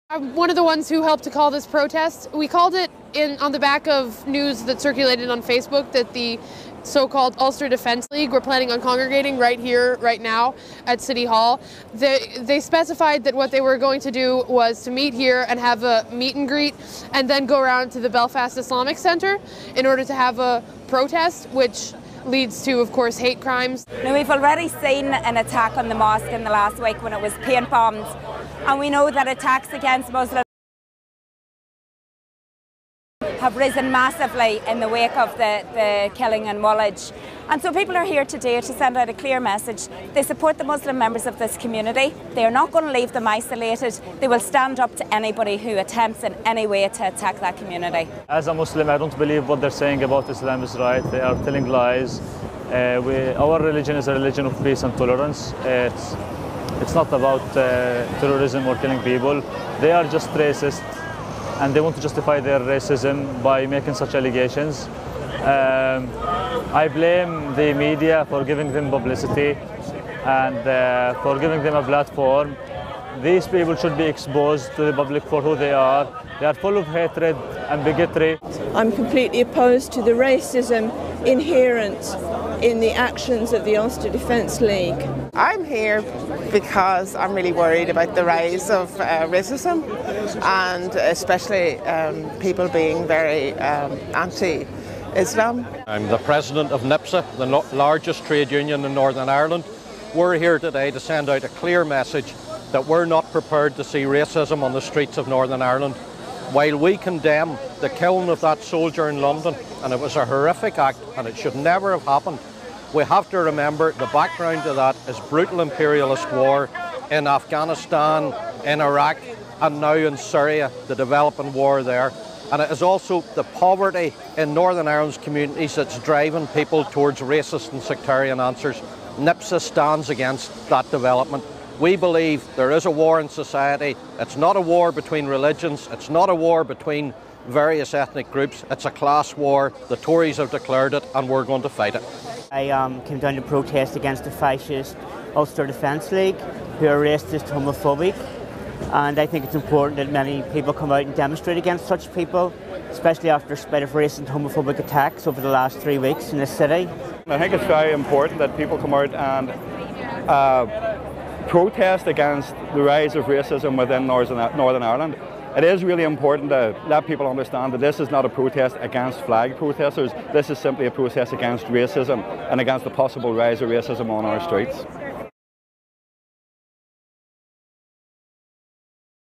I'm one of the ones who helped to call this protest. We called it on the back of news that circulated on Facebook that the so-called Ulster Defence League were planning on congregating right here, right now, at City Hall. They specified that what they were going to do was to meet here and have a meet and greet and then go around to the Belfast Islamic Centre in order to have a protest, which leads to, of course, hate crimes. Now, we've already seen an attack on the mosque in the last week when it was paint bombed, and we know that attacks against Muslims have risen massively in the wake of the killing in Woolwich. And so people are here today to send out a clear message. They support the Muslim members of this community. They are not going to leave them isolated. They will stand up to anybody who attempts in any way to attack that community. As a Muslim, I don't believe what they're saying about Islam is right. They are telling lies. Our religion is a religion of peace and tolerance. It's not about terrorism or killing people. They are just racist, and they want to justify their racism by making such allegations. I blame the media for giving them publicity and for giving them a platform. These people should be exposed to the public for who they are. They are full of hatred and bigotry. I'm completely opposed to the racism inherent in the actions of the Ulster Defence League. I'm here because I'm really worried about the rise of racism, and especially people being very anti-Islam. I'm the president of NIPSA, the largest trade union in Northern Ireland. We're here today to send out a clear message that we're not prepared to see racism on the streets of Northern Ireland. While we condemn the killing of that soldier in London, and it was a horrific act and it should never have happened, we have to remember the background to that is brutal imperialist war in Afghanistan, in Iraq, and now in Syria, the developing war there. And it is also the poverty in Northern Ireland's communities that's driving people towards racist and sectarian answers. NIPSA stands against that development. We believe there is a war in society. It's not a war between religions. It's not a war between various ethnic groups. It's a class war. The Tories have declared it, and we're going to fight it. I came down to protest against the fascist Ulster Defence League, who are racist, homophobic, and I think it's important that many people come out and demonstrate against such people, especially after a spate of racist and homophobic attacks over the last 3 weeks in this city. I think it's very important that people come out and protest against the rise of racism within Northern Ireland. It is really important to let people understand that this is not a protest against flag protesters. This is simply a protest against racism and against the possible rise of racism on our streets.